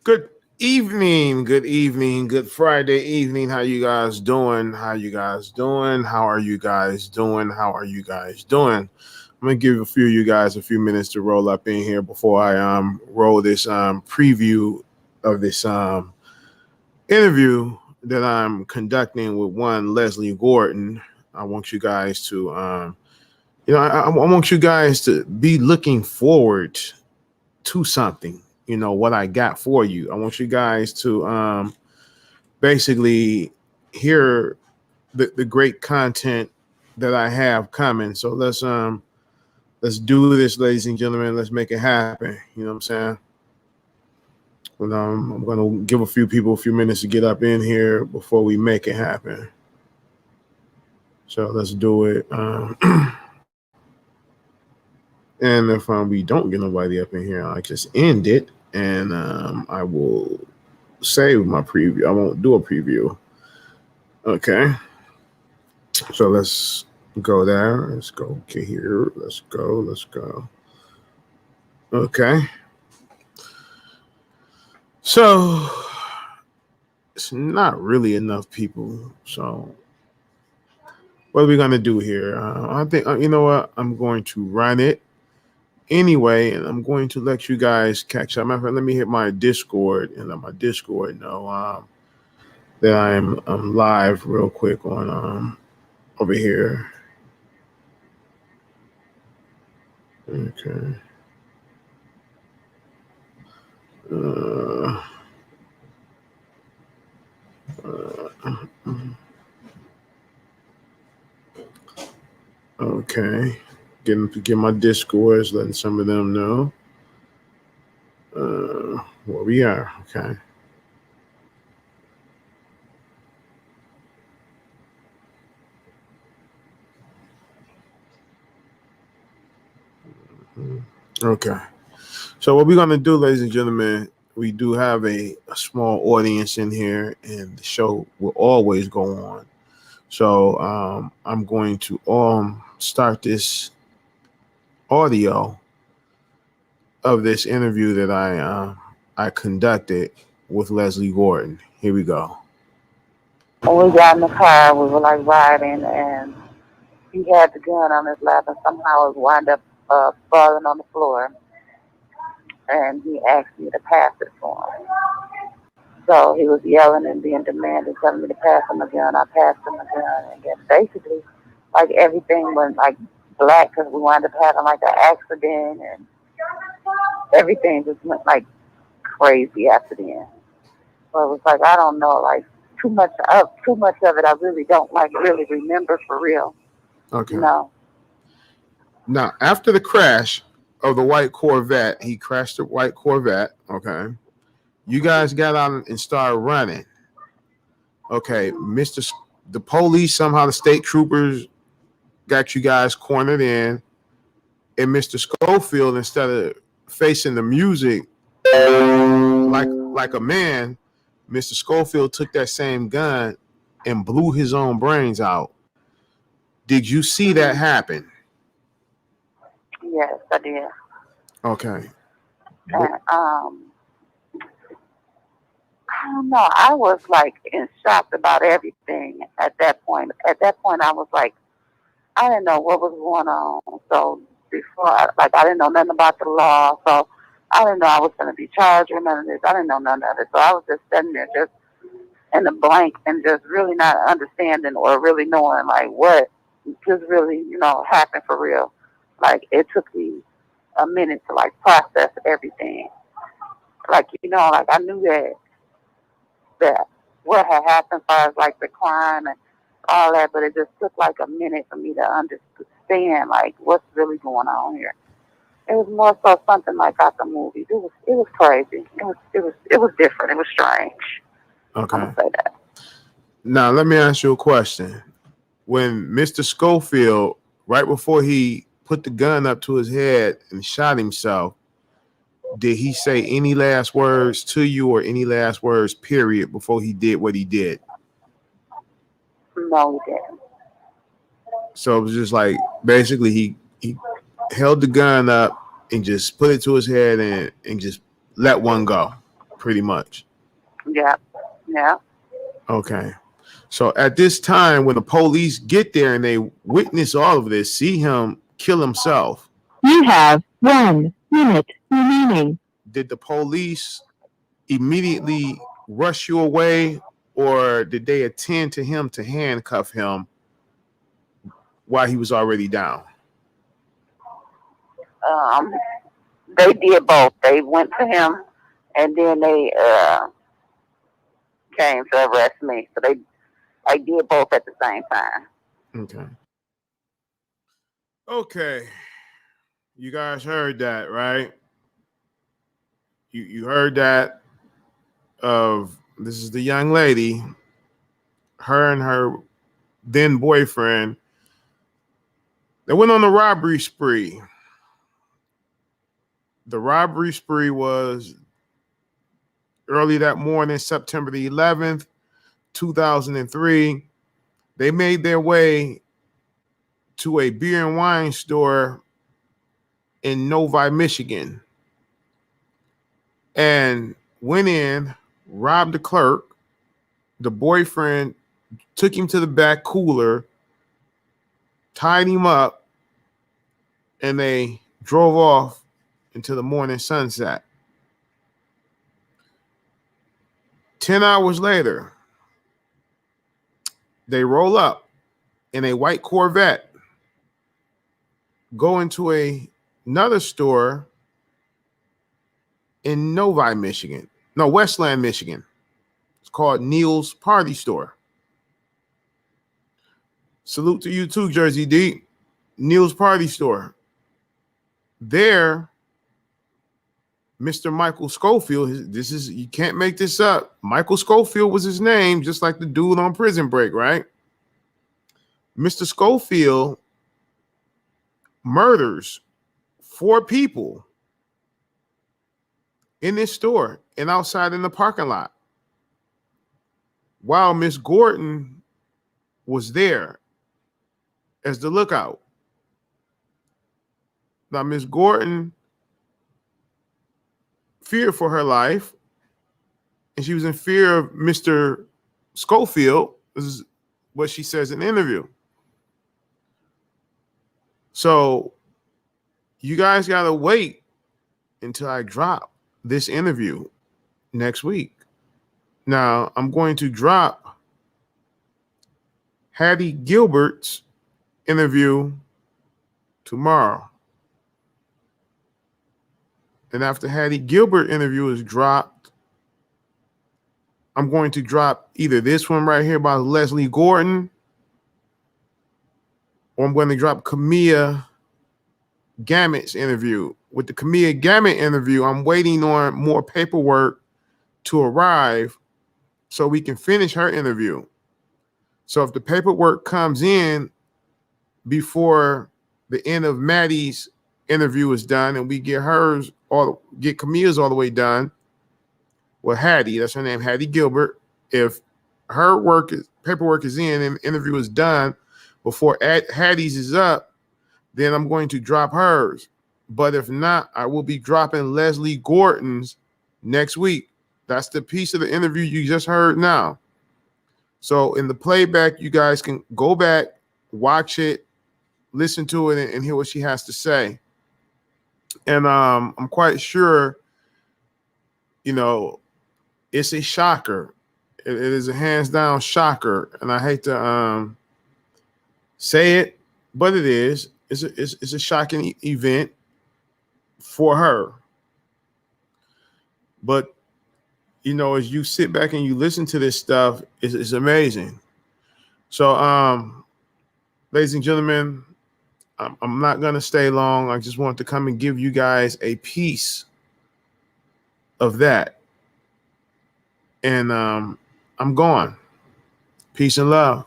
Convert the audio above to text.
Good good Friday evening. How you guys doing? How you guys doing? How are you guys doing? How are you guys doing? I'm gonna give a few of you guys a few minutes to roll up in here before I roll this preview of this interview that I'm conducting with one Leslie Gordon. I want you guys to I want you guys to be looking forward to something. What I got for you. I want you guys to basically hear the great content that I have coming. So let's do this, ladies and gentlemen. Let's make it happen. You know what I'm saying? But, I'm gonna give a few people a few minutes to get up in here before we make it happen. So let's do it. And if we don't get nobody up in here, I just end it, and I will save my preview. I won't do a preview. Okay. So let's go there. Let's go here. Let's go. Let's go. Okay. So it's not really enough people. So what are we gonna do here? I think you know what. I'm going to run it anyway, and I'm going to let you guys catch up. Matter of fact, let me hit my Discord and let my Discord know that I'm live real quick on over here. Okay. Uh, okay. Get my Discords, letting some of them know where we are. Okay. Okay. So what we're gonna do, ladies and gentlemen, we do have a small audience in here, and the show will always go on. So I'm going to start this audio of this interview that I conducted with Leslie Gordon. Here we go. When we got in the car, we were like riding, and he had the gun on his lap, and somehow it wound up falling on the floor. And he asked me to pass it to him. So he was yelling and being demanding, telling me to pass him the gun. I passed him the gun, and then basically, like everything went like black because we wound up having like an accident, and everything just went like crazy after then. So it was like I don't know, like too much of it. I really don't like really remember for real. Okay. You know. Now, after the crash of the white Corvette, he crashed the white Corvette. Okay. You guys got out and started running. Okay, the police, somehow the state troopers got you guys cornered in, and Mr. Schofield, instead of facing the music like a man, Mr. Schofield took that same gun and blew his own brains out. Did you see that happen? Yes, I did. Okay. And I don't know. I was like in shock about everything at that point. At that point, I was like, I didn't know what was going on. So I didn't know nothing about the law. So I didn't know I was going to be charged with none of this. I didn't know none of it. So I was just sitting there, just in the blank, and just really not understanding or really knowing like what just really, happened for real. Like it took me a minute to like process everything. Like like I knew that what had happened as far as like the crime and all that, but it just took like a minute for me to understand like what's really going on here. It was more so something like out the movies. It was crazy. It was different. It was strange. I'm Okay. gonna say that. Now let me ask you a question. When Mr. Schofield, right before he put the gun up to his head and shot himself, did he say any last words to you or any last words, period, before he did what he did? No, he didn't. So it was just like basically he held the gun up and just put it to his head and just let one go. pretty much. Yeah. Yeah. Okay. So at this time, when the police get there and they witness all of this, see him kill himself, You have 1 minute remaining. did the police immediately rush you away, or did they attend to him to handcuff him while he was already down? They did both. They went to him, and then they came to arrest me. So I did both at the same time. Okay. Okay. You guys heard that, right? You heard that of this is the young lady, her and her then boyfriend. They went on a robbery spree. The robbery spree was early that morning, September the 11th, 2003. They made their way to a beer and wine store in Novi, Michigan, and went in, robbed the clerk. The boyfriend took him to the back cooler, tied him up, and they drove off into the morning sunset. 10 hours later, they roll up in a white Corvette, go into another store in Novi, Michigan. No, Westland, Michigan. It's called Neil's Party Store. Salute to you too, Jersey D. Neil's Party Store. There, Mr. Michael Schofield, you can't make this up. Michael Schofield was his name, just like the dude on Prison Break, right? Mr. Schofield murders 4 people in this store and outside in the parking lot, while Miss Gordon was there as the lookout. Now, Miss Gordon feared for her life, and she was in fear of Mr. Schofield. This is what she says in the interview. So you guys got to wait until I drop this interview next week. Now, I'm going to drop Hattie Gilbert's interview tomorrow. And after Hattie Gilbert interview is dropped, I'm going to drop either this one right here by Leslie Gordon, or I'm going to drop Camilla Gammett's interview. With the Camilla Gammett interview, I'm waiting on more paperwork to arrive so we can finish her interview. So if the paperwork comes in before the end of Maddie's interview is done, and we get Camilla's all the way done, well, Hattie, that's her name, Hattie Gilbert. If her paperwork is in and the interview is done before Hattie's is up, then I'm going to drop hers. But if not, I will be dropping Leslie Gordon's next week. That's the piece of the interview you just heard now. So in the playback, you guys can go back, watch it, listen to it, and hear what she has to say. And I'm quite sure, it's a shocker. It is a hands down shocker. And I hate to say it, but it is. It's a shocking event for her. But, as you sit back and you listen to this stuff, it's amazing. So, ladies and gentlemen, I'm not going to stay long. I just want to come and give you guys a piece of that. And I'm gone. Peace and love.